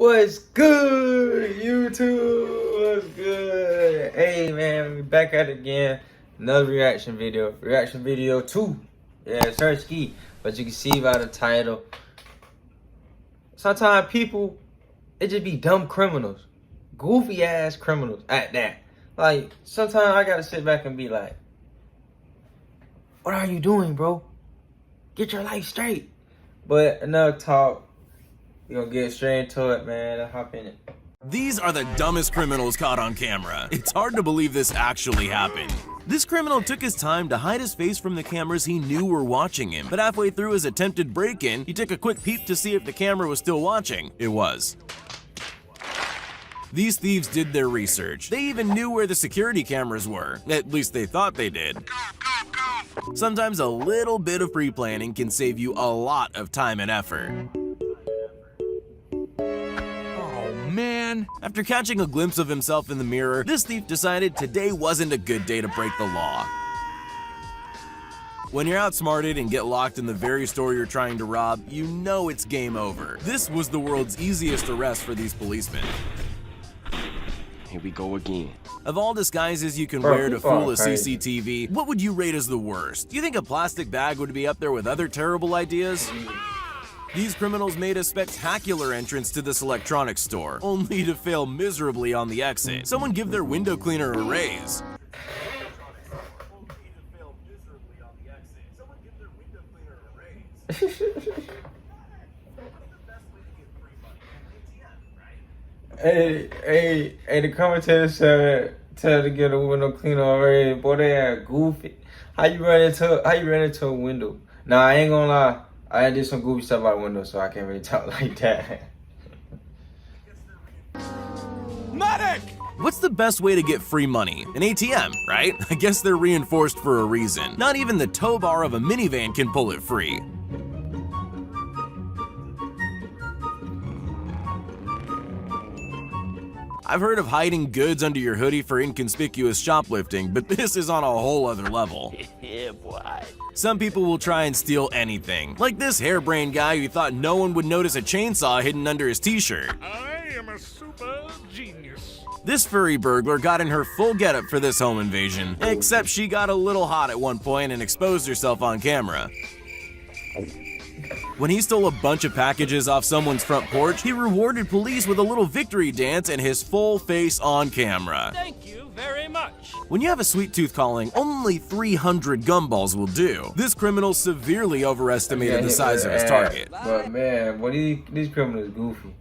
What's good, YouTube? What's good? Hey, man, we back at it again. Another reaction video. Reaction video 2. Yeah, search key. But you can see by the title. Sometimes people, it just be dumb criminals. Goofy ass criminals at that. Like, sometimes I gotta sit back and be like, what are you doing, bro? Get your life straight. But enough talk. We're gonna get straight into it, man. Let's hop in it. These are the dumbest criminals caught on camera. It's hard to believe this actually happened. This criminal took his time to hide his face from the cameras he knew were watching him, but halfway through his attempted break-in, he took a quick peep to see if the camera was still watching. It was. These thieves did their research. They even knew where the security cameras were. At least they thought they did. Sometimes a little bit of pre-planning can save you a lot of time and effort. Man. After catching a glimpse of himself in the mirror, this thief decided today wasn't a good day to break the law. When you're outsmarted and get locked in the very store you're trying to rob, you know it's game over. This was the world's easiest arrest for these policemen. Here we go again. Of all disguises you can wear to fool a CCTV, what would you rate as the worst? Do you think a plastic bag would be up there with other terrible ideas? These criminals made a spectacular entrance to this electronics store, only to fail miserably on the exit. Someone give their window cleaner a raise. Hey, the commentator said tell to get a window cleaner already. Boy, they are goofy. How you run into a window? Nah, I ain't gonna lie. I did some goofy stuff out the window, so I can't really talk like that. Medic! What's the best way to get free money? An ATM, right? I guess they're reinforced for a reason. Not even the tow bar of a minivan can pull it free. I've heard of hiding goods under your hoodie for inconspicuous shoplifting, but this is on a whole other level. Yeah, boy. Some people will try and steal anything, like this harebrained guy who thought no one would notice a chainsaw hidden under his t-shirt. I am a super genius. This furry burglar got in her full getup for this home invasion, except she got a little hot at one point and exposed herself on camera. When he stole a bunch of packages off someone's front porch, he rewarded police with a little victory dance and his full face on camera. Thank you very much. When you have a sweet tooth calling, only 300 gumballs will do. This criminal severely overestimated the size of his target. But man, boy, these criminals goofy.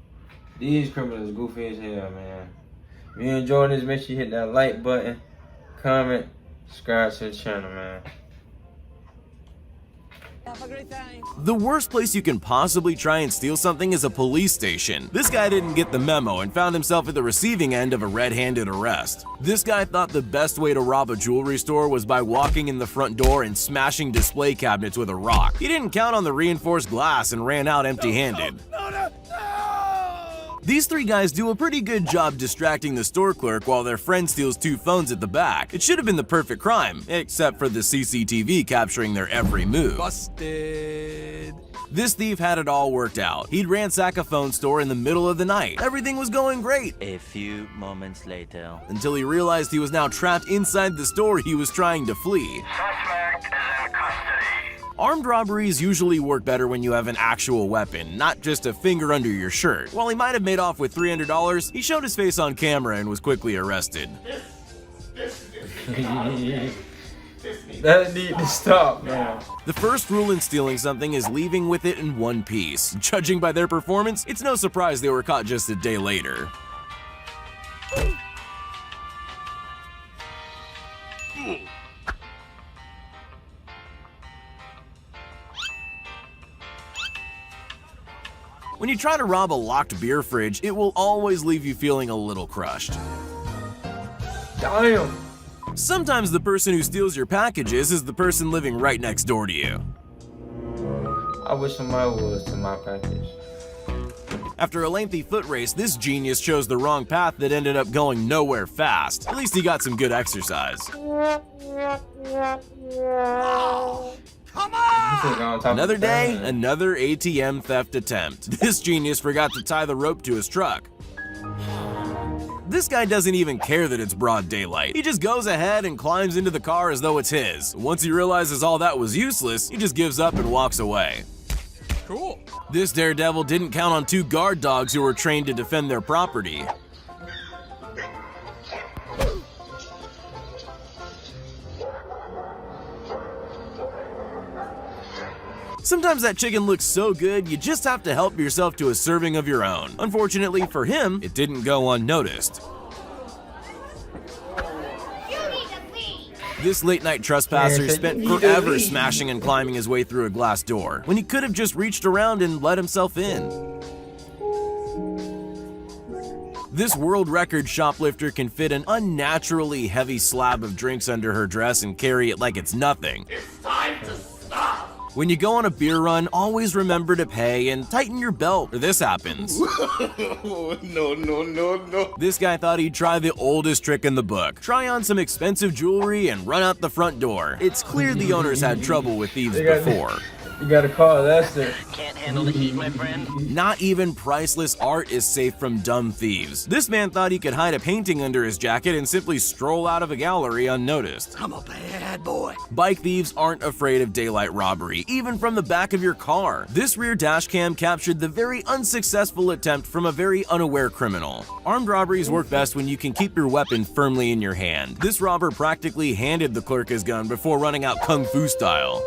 These criminals goofy as hell, man. If you enjoying this, make sure you hit that like button, comment, subscribe to the channel, man. Have a great time. The worst place you can possibly try and steal something is a police station. This guy didn't get the memo and found himself at the receiving end of a red-handed arrest. This guy thought the best way to rob a jewelry store was by walking in the front door and smashing display cabinets with a rock. He didn't count on the reinforced glass and ran out empty-handed. No. These three guys do a pretty good job distracting the store clerk while their friend steals 2 phones at the back. It should have been the perfect crime, except for the CCTV capturing their every move. Busted. This thief had it all worked out. He'd ransack a phone store in the middle of the night. Everything was going great. A few moments later. Until he realized he was now trapped inside the store he was trying to flee. Suspect is in custody. Armed robberies usually work better when you have an actual weapon, not just a finger under your shirt. While he might have made off with $300, he showed his face on camera and was quickly arrested. That need to stop, man. The first rule in stealing something is leaving with it in one piece. Judging by their performance, it's no surprise they were caught just a day later. When you try to rob a locked beer fridge, it will always leave you feeling a little crushed. Damn. Sometimes the person who steals your packages is the person living right next door to you. I wish somebody was to my package. After a lengthy foot race, this genius chose the wrong path that ended up going nowhere fast. At least he got some good exercise. Another day, another ATM theft attempt. This genius forgot to tie the rope to his truck. This guy doesn't even care that it's broad daylight. He just goes ahead and climbs into the car as though it's his. Once he realizes all that was useless, he just gives up and walks away. Cool. This daredevil didn't count on 2 guard dogs who were trained to defend their property. Sometimes that chicken looks so good, you just have to help yourself to a serving of your own. Unfortunately for him, it didn't go unnoticed. This late-night trespasser spent forever smashing and climbing his way through a glass door, when he could have just reached around and let himself in. This world record shoplifter can fit an unnaturally heavy slab of drinks under her dress and carry it like it's nothing. It's time to stop! When you go on a beer run, always remember to pay and tighten your belt, or this happens. No. This guy thought he'd try the oldest trick in the book. Try on some expensive jewelry and run out the front door. It's clear the owners had trouble with thieves before. You gotta call Lester. Can't handle the heat, my friend. Not even priceless art is safe from dumb thieves. This man thought he could hide a painting under his jacket and simply stroll out of a gallery unnoticed. I'm a bad boy. Bike thieves aren't afraid of daylight robbery, even from the back of your car. This rear dash cam captured the very unsuccessful attempt from a very unaware criminal. Armed robberies work best when you can keep your weapon firmly in your hand. This robber practically handed the clerk his gun before running out kung fu style.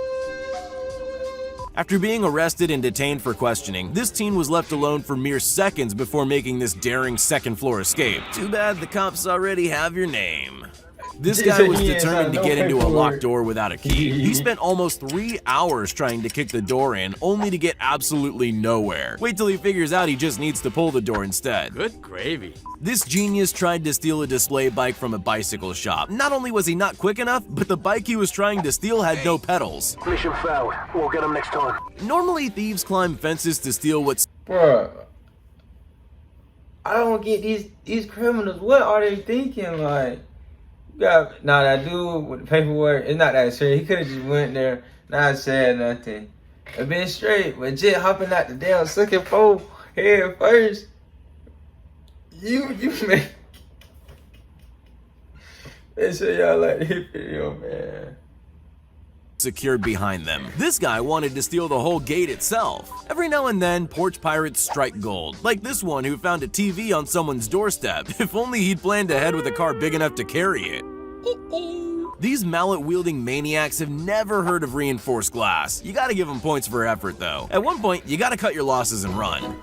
After being arrested and detained for questioning, this teen was left alone for mere seconds before making this daring second-floor escape. Too bad the cops already have your name. This guy was determined to get into a locked door without a key. He spent almost 3 hours trying to kick the door in, only to get absolutely nowhere. Wait till he figures out he just needs to pull the door instead. Good gravy. This genius tried to steal a display bike from a bicycle shop. Not only was he not quick enough, but the bike he was trying to steal had no pedals. Mission failed. We'll get him next time. Normally, thieves climb fences to steal what's Bruh. I don't get these criminals. What are they thinking? Like, nah, that dude with the paperwork, it's not that serious. He could have just went there, not said nothing, and been straight. But just hopping out the damn second floor head first, you make. Make sure y'all like this video, man. secured behind them. This guy wanted to steal the whole gate itself. Every now and then, porch pirates strike gold, like this one who found a TV on someone's doorstep. If only he'd planned ahead with a car big enough to carry it. These mallet-wielding maniacs have never heard of reinforced glass. You gotta give them points for effort, though. At one point, you gotta cut your losses and run.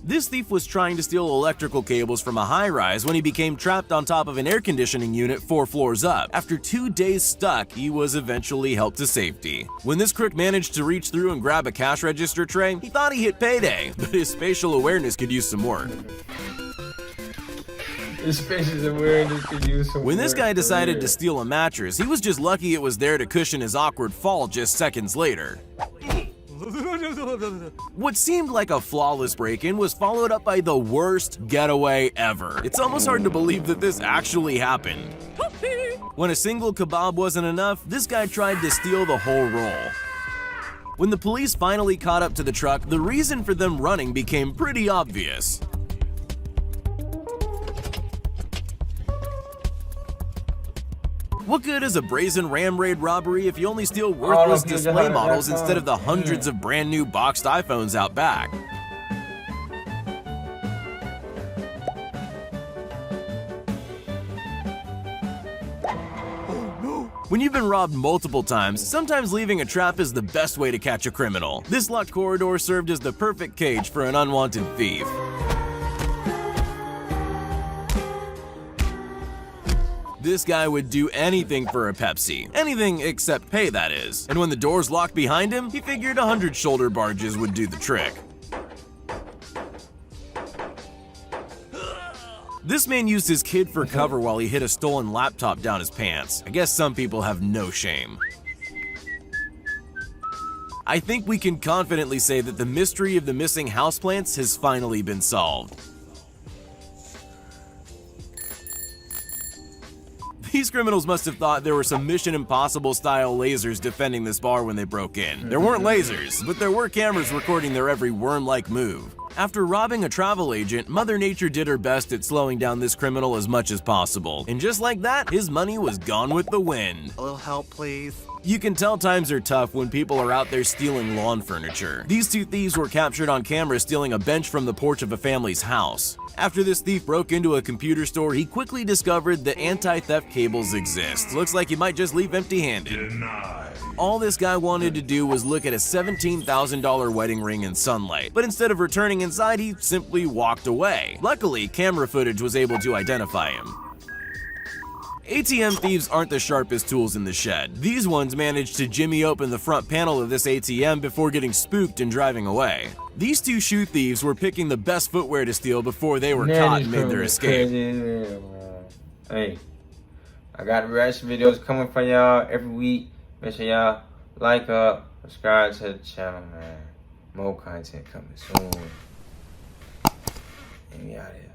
This thief was trying to steal electrical cables from a high-rise when he became trapped on top of an air conditioning unit 4 floors up. After 2 days stuck, he was eventually helped to safety. When this crook managed to reach through and grab a cash register tray, he thought he hit payday, but his spatial awareness could use some work. When this guy decided to steal a mattress, he was just lucky it was there to cushion his awkward fall just seconds later. What seemed like a flawless break-in was followed up by the worst getaway ever. It's almost hard to believe that this actually happened. When a single kebab wasn't enough, this guy tried to steal the whole roll. When the police finally caught up to the truck, the reason for them running became pretty obvious. What good is a brazen ram raid robbery if you only steal worthless display models instead of the hundreds of brand new boxed iPhones out back? When you've been robbed multiple times, sometimes leaving a trap is the best way to catch a criminal. This locked corridor served as the perfect cage for an unwanted thief. This guy would do anything for a Pepsi. Anything except pay, that is. And when the doors locked behind him, he figured 100 shoulder barges would do the trick. This man used his kid for cover while he hid a stolen laptop down his pants. I guess some people have no shame. I think we can confidently say that the mystery of the missing houseplants has finally been solved. These criminals must have thought there were some Mission Impossible style lasers defending this bar when they broke in. There weren't lasers, but there were cameras recording their every worm-like move. After robbing a travel agent, Mother Nature did her best at slowing down this criminal as much as possible. And just like that, his money was gone with the wind. A little help, please. You can tell times are tough when people are out there stealing lawn furniture. These two thieves were captured on camera stealing a bench from the porch of a family's house. After this thief broke into a computer store, he quickly discovered that anti-theft cables exist. Looks like he might just leave empty-handed. All this guy wanted to do was look at a $17,000 wedding ring in sunlight, but instead of returning inside, he simply walked away. Luckily, camera footage was able to identify him. ATM thieves aren't the sharpest tools in the shed. These ones managed to jimmy open the front panel of this ATM before getting spooked and driving away. These two shoe thieves were picking the best footwear to steal before they were caught and made their escape. Hey, I got reaction videos coming for y'all every week. Make sure y'all like up, subscribe to the channel, man. More content coming soon. And we out here.